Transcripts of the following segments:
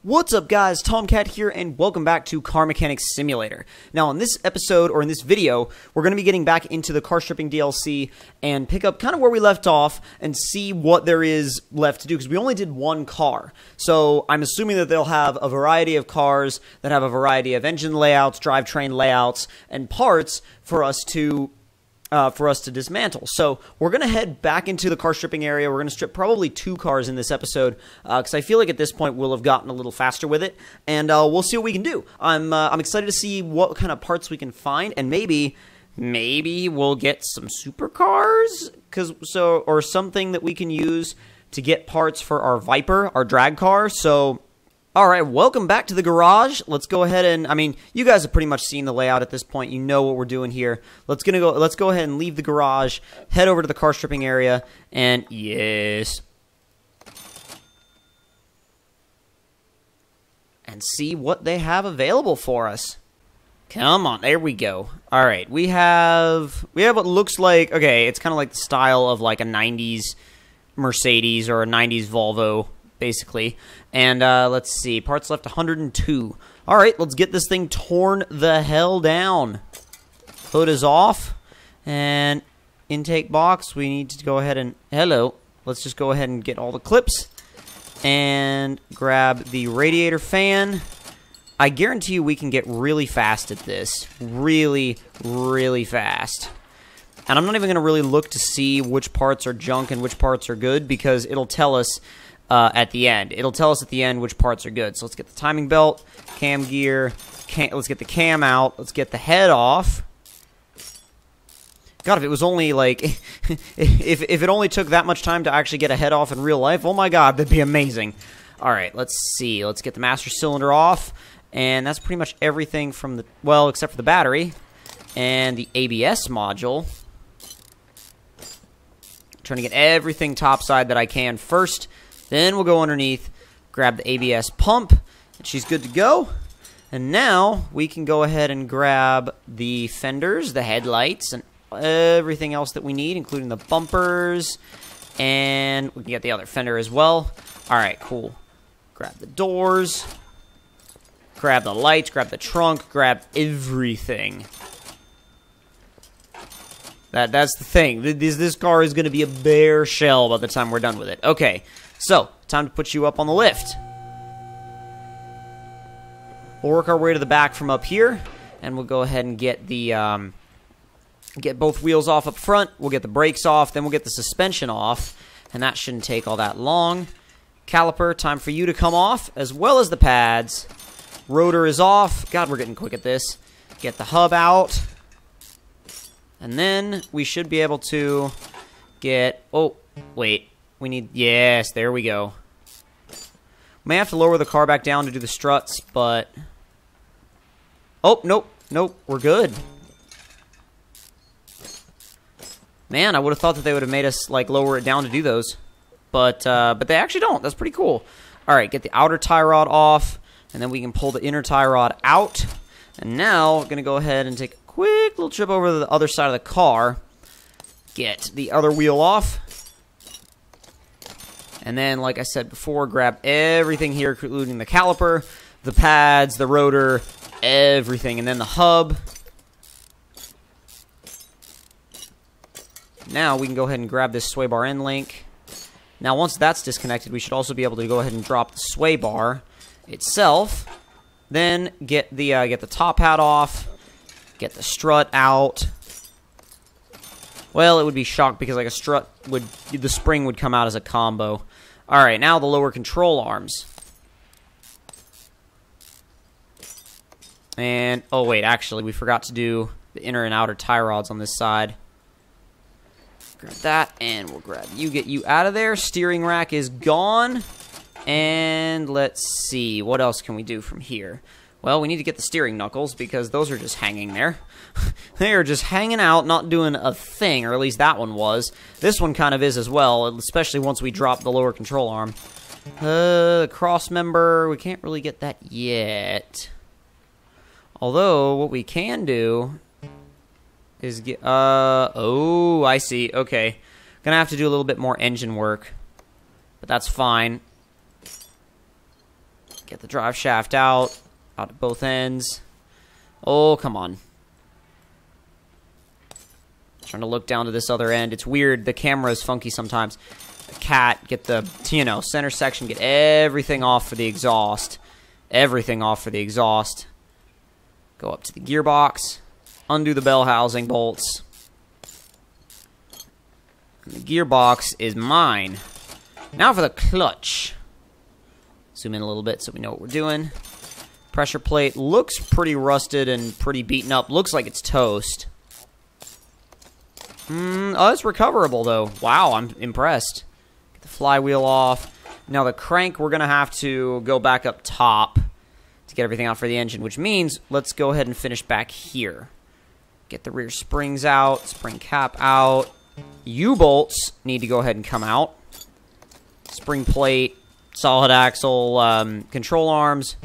What's up guys, Tomcat here and welcome back to Car Mechanics Simulator. Now in this episode, or in this video, we're going to be getting back into the car stripping DLC and pick up kind of where we left off and see what there is left to do, because we only did one car. So I'm assuming that they'll have a variety of cars that have a variety of engine layouts, drivetrain layouts, and parts for us to dismantle. So we're going to head back into the car stripping area. We're going to strip probably 2 cars in this episode because I feel like at this point we'll have gotten a little faster with it, and we'll see what we can do. I'm excited to see what kind of parts we can find, and maybe we'll get some supercars, or something that we can use to get parts for our Viper, our drag car. So alright, welcome back to the garage. Let's go ahead and, you guys have pretty much seen the layout at this point. You know what we're doing here. Let's go ahead and leave the garage, head over to the car stripping area, and yes. And see what they have available for us. Come on, there we go. Alright, we have what looks like, okay, it's kind of like the style of like a 90s Mercedes or a 90s Volvo, basically. And let's see, parts left 102. Alright, let's get this thing torn the hell down. Hood is off. And intake box, we need to go ahead and, let's just go ahead and get all the clips. And grab the radiator fan. I guarantee you we can get really fast at this. Really, really fast. And I'm not even going to really look to see which parts are junk and which parts are good, because it'll tell us at the end. It'll tell us at the end which parts are good. So let's get the timing belt, cam gear, let's get the cam out, let's get the head off. God, if it was only like, if it only took that much time to actually get a head off in real life, oh my god, that'd be amazing. Alright, let's see. Let's get the master cylinder off. And that's pretty much everything from the, well, except for the battery. And the ABS module. Trying to get everything topside that I can first. Then we'll go underneath, grab the ABS pump, and she's good to go. And now we can go ahead and grab the fenders, the headlights, and everything else that we need, including the bumpers. And we can get the other fender as well. Alright, cool. Grab the doors, grab the lights, grab the trunk, grab everything. That's the thing. This car is going to be a bare shell by the time we're done with it. Okay. So, time to put you up on the lift. We'll work our way to the back from up here, and we'll go ahead and get the get both wheels off up front. We'll get the brakes off, then we'll get the suspension off, and that shouldn't take all that long. Caliper, time for you to come off, as well as the pads. Rotor is off. God, we're getting quick at this. Get the hub out, and then we should be able to get, oh, wait. We need, yes, there we go. May have to lower the car back down to do the struts, but, oh, nope, we're good. Man, I would have thought that they would have made us, like, lower it down to do those. But they actually don't. That's pretty cool. Alright, get the outer tie rod off, and then we can pull the inner tie rod out. And now, we're going to go ahead and take a quick little trip over to the other side of the car. Get the other wheel off. And then, like I said before, grab everything here, including the caliper, the pads, the rotor, everything. And then the hub. Now we can go ahead and grab this sway bar end link. Now, once that's disconnected, we should also be able to go ahead and drop the sway bar itself. Then get the top hat off. Get the strut out. Well, it would be shocked because like a strut would, the spring would come out as a combo. Alright, now the lower control arms. And, oh wait, actually, we forgot to do the inner and outer tie rods on this side. Grab that, and we'll grab you, get you out of there. Steering rack is gone. And let's see, what else can we do from here? Well, we need to get the steering knuckles, because those are just hanging there. They are just hanging out, not doing a thing, or at least that one was. This one kind of is as well, especially once we drop the lower control arm. The cross member, we can't really get that yet. Although, what we can do is get, oh, I see, okay. Gonna have to do a little bit more engine work, but that's fine. Get the drive shaft out at both ends. Oh, come on. Trying to look down to this other end. It's weird. The camera is funky sometimes. The cat, get the, center section, get everything off for the exhaust. Everything off for the exhaust. Go up to the gearbox. Undo the bell housing bolts. And the gearbox is mine. Now for the clutch. Zoom in a little bit so we know what we're doing. Pressure plate looks pretty rusted and pretty beaten up. Looks like it's toast. Oh, it's recoverable, though. Wow, I'm impressed. Get the flywheel off. Now the crank, we're going to have to go back up top to get everything out for the engine, which means let's go ahead and finish back here. Get the rear springs out, spring cap out. U-bolts need to go ahead and come out. Spring plate, solid axle, control arms.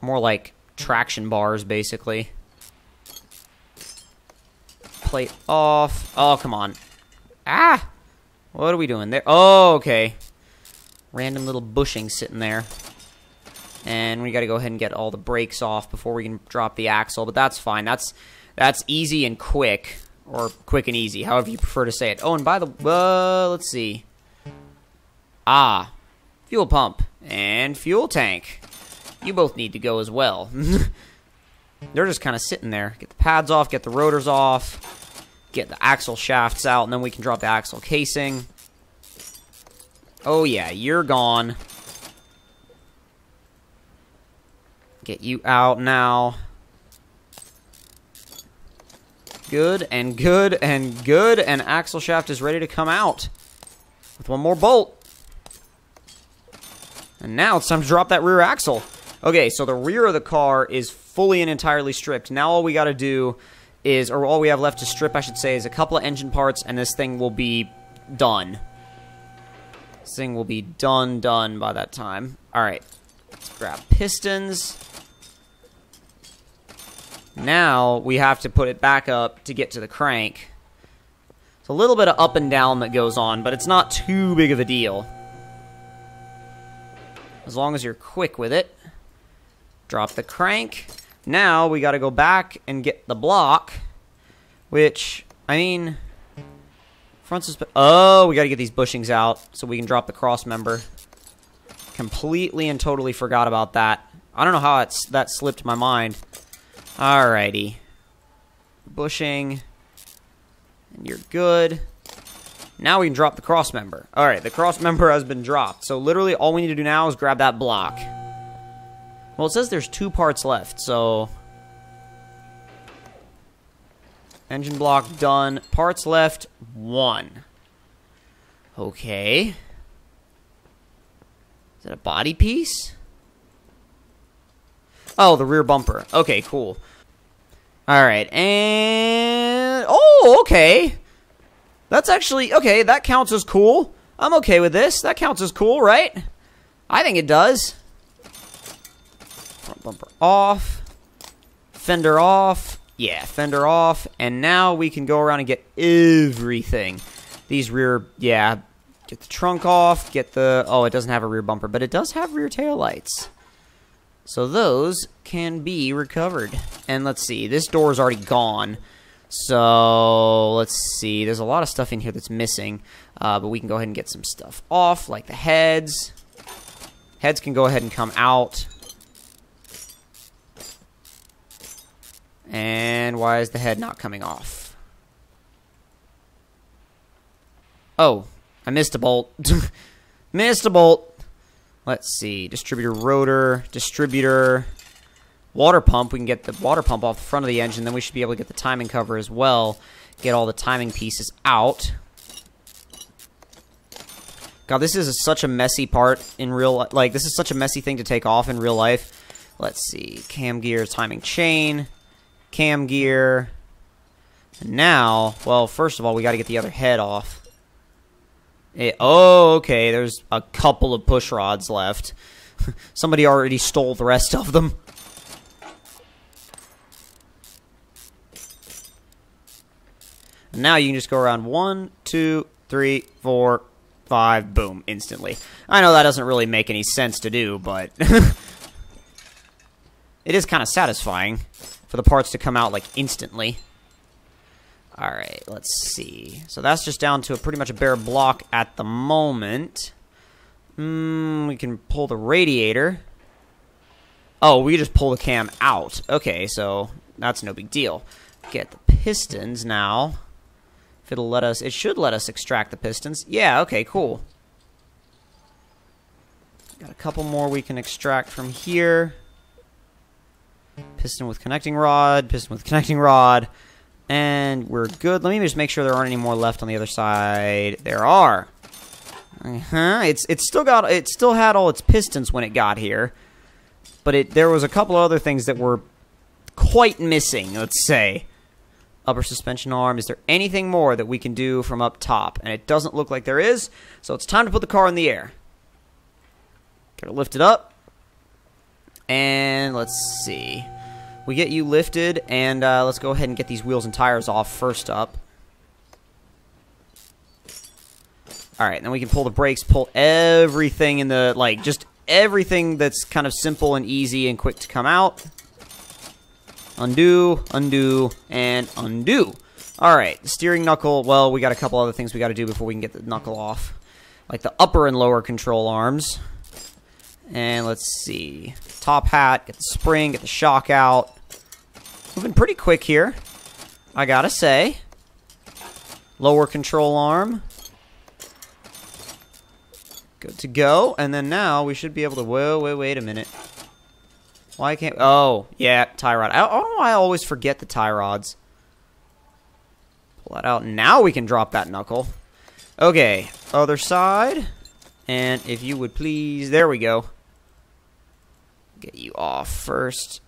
More like traction bars, basically. Plate off. Oh, come on. Ah! What are we doing there? Oh, okay. Random little bushing sitting there. And we got to go ahead and get all the brakes off before we can drop the axle, but that's fine. That's easy and quick, or quick and easy, however you prefer to say it. Oh, and by the let's see. Ah, fuel pump and fuel tank. You both need to go as well. They're just kind of sitting there. Get the pads off, get the rotors off, get the axle shafts out, and then we can drop the axle casing. Oh yeah, you're gone. Get you out now. Good, and good, and good, and axle shaft is ready to come out. With one more bolt. And now it's time to drop that rear axle. Okay, so the rear of the car is fully and entirely stripped. Now all we got to do is, or all we have left to strip, I should say, is a couple of engine parts, and this thing will be done. This thing will be done by that time. Alright, let's grab pistons. Now we have to put it back up to get to the crank. It's a little bit of up and down that goes on, but it's not too big of a deal. As long as you're quick with it. Drop the crank. Now we got to go back and get the block, which, I mean, front suspension. Oh, we got to get these bushings out so we can drop the cross member. Completely and totally forgot about that. I don't know how that slipped my mind. Alrighty. Bushing. And you're good. Now we can drop the cross member. Alright, the cross member has been dropped. So literally all we need to do now is grab that block. Well, it says there's 2 parts left, so... Engine block done. Parts left, 1. Okay. Is that a body piece? Oh, the rear bumper. Okay, cool. Alright, and... Oh, okay. That's actually... Okay, that counts as cool. I'm okay with this. That counts as cool, right? I think it does. Front bumper off. Fender off. Yeah, fender off. And now we can go around and get everything. These rear... Yeah. Get the trunk off. Get the... Oh, it doesn't have a rear bumper, but it does have rear tail lights. So those can be recovered. And let's see. This door is already gone. So, let's see. There's a lot of stuff in here that's missing. But we can go ahead and get some stuff off, like the heads. Heads can go ahead and come out. And why is the head not coming off? Oh, I missed a bolt. Missed a bolt. Let's see. Distributor rotor, distributor, water pump. We can get the water pump off the front of the engine. Then we should be able to get the timing cover as well. Get all the timing pieces out. God, this is such a messy part in real life. Like, this is such a messy thing to take off in real life. Let's see. Cam gear, timing chain, cam gear. And now, well, first of all, we got to get the other head off. Oh, okay. There's a couple of push rods left. Somebody already stole the rest of them. And now you can just go around 1, 2, 3, 4, 5, boom, instantly. I know that doesn't really make any sense to do, but it is kind of satisfying for the parts to come out, like, instantly. Alright, let's see. So that's just down to pretty much a bare block at the moment. We can pull the radiator. Oh, we just pull the cam out. Okay, so that's no big deal. Get the pistons now. If it'll let us... It should let us extract the pistons. Yeah, okay, cool. Got a couple more we can extract from here. Piston with connecting rod. Piston with connecting rod. And we're good. Let me just make sure there aren't any more left on the other side. There are. It still had all its pistons when it got here, but there was a couple other things that were quite missing. Let's say upper suspension arm. Is there anything more that we can do from up top? And it doesn't look like there is. So it's time to put the car in the air. Gotta lift it up, and let's see. We get you lifted, and let's go ahead and get these wheels and tires off first up. Alright, then we can pull the brakes, pull everything in the, like, just everything that's kind of simple and easy and quick to come out. Undo, undo, and undo. Alright, the steering knuckle, well, we got a couple other things we got to do before we can get the knuckle off. Like the upper and lower control arms. And let's see. Top hat, get the spring, get the shock out. Moving pretty quick here, I gotta say. Lower control arm. Good to go. And then now we should be able to... Whoa, wait a minute. Why can't... Oh, yeah, tie rod. I don't know why I always forget the tie rods. Pull that out. Now we can drop that knuckle. Okay, other side. And if you would please... There we go. Get you off first.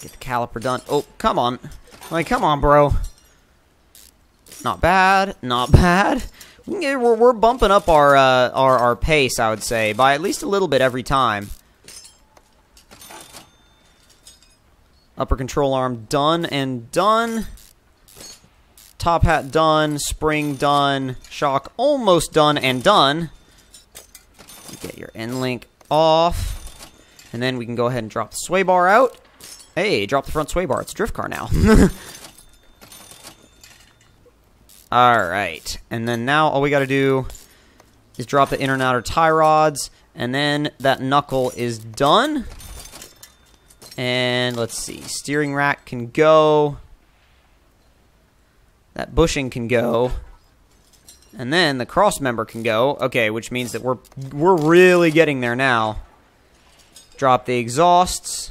Get the caliper done. Oh, come on. Like, come on, bro. Not bad. Not bad. We're bumping up our pace, I would say, by at least a little bit every time. Upper control arm done and done. Top hat done. Spring done. Shock almost done and done. Get your end link off. And then we can go ahead and drop the sway bar out. Hey, drop the front sway bar. It's a drift car now. Alright. And then now all we got to do is drop the inner and outer tie rods. And then that knuckle is done. And let's see. Steering rack can go. That bushing can go. And then the cross member can go. Okay, which means that we're really getting there now. Drop the exhausts.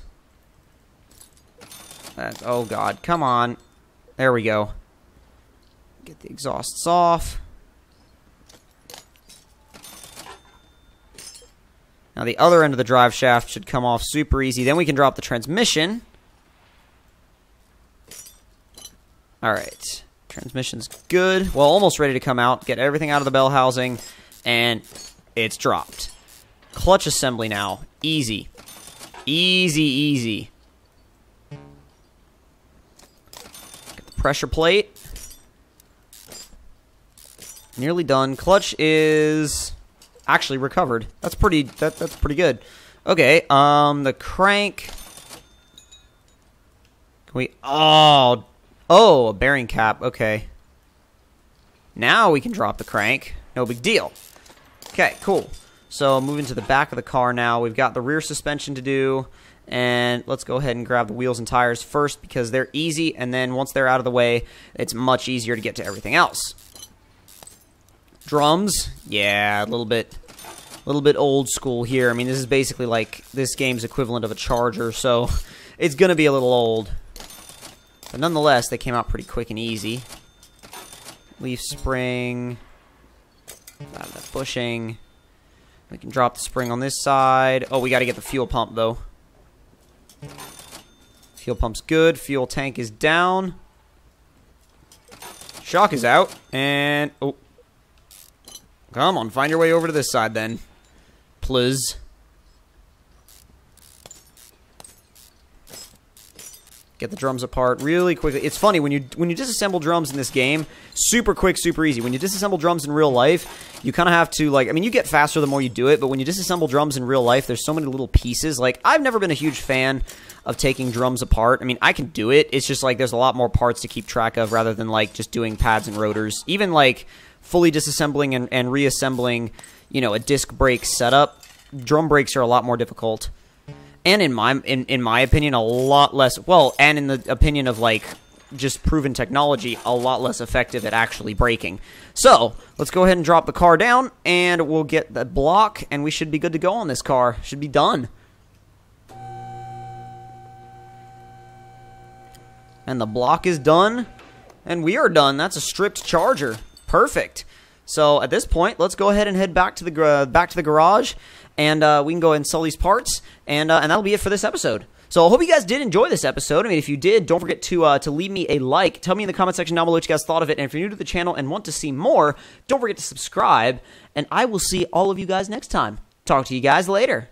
Oh god, come on. There we go. Get the exhausts off. Now the other end of the drive shaft should come off super easy. Then we can drop the transmission. Alright. Transmission's good. Well, almost ready to come out. Get everything out of the bell housing. And it's dropped. Clutch assembly now. Easy. Easy, easy. Get the pressure plate. Nearly done. Clutch is actually recovered. That's pretty good. Okay, the crank. Can we Oh, a bearing cap. Okay. Now we can drop the crank. No big deal. Okay, cool. So moving to the back of the car now. We've got the rear suspension to do. And let's go ahead and grab the wheels and tires first because they're easy. And then once they're out of the way, it's much easier to get to everything else. Drums. Yeah, a little bit old school here. I mean, this is basically like this game's equivalent of a Charger. So it's going to be a little old. But nonetheless, they came out pretty quick and easy. Leaf spring. Out of that bushing. We can drop the spring on this side. Oh, we got to get the fuel pump, though. Fuel pump's good. Fuel tank is down. Shock is out. And, oh. Come on, find your way over to this side, then. Please. Get the drums apart really quickly. It's funny, when you disassemble drums in this game, super quick, super easy. When you disassemble drums in real life, you kind of have to, like, I mean, you get faster the more you do it, but when you disassemble drums in real life, there's so many little pieces. Like, I've never been a huge fan of taking drums apart. I mean, I can do it. It's just, like, there's a lot more parts to keep track of rather than, like, just doing pads and rotors. Even, like, fully disassembling and reassembling, you know, a disc brake setup, drum brakes are a lot more difficult. And in my opinion, a lot less, well, and in the opinion of, like, just proven technology, a lot less effective at actually braking. So, let's go ahead and drop the car down, and we'll get the block, and we should be good to go on this car. Should be done. And the block is done, and we are done. That's a stripped Charger. Perfect. So, at this point, let's go ahead and head back to the garage, and we can go ahead and sell these parts, and that'll be it for this episode. So I hope you guys did enjoy this episode. I mean, if you did, don't forget to leave me a like. Tell me in the comment section down below what you guys thought of it, and if you're new to the channel and want to see more, don't forget to subscribe, and I will see all of you guys next time. Talk to you guys later.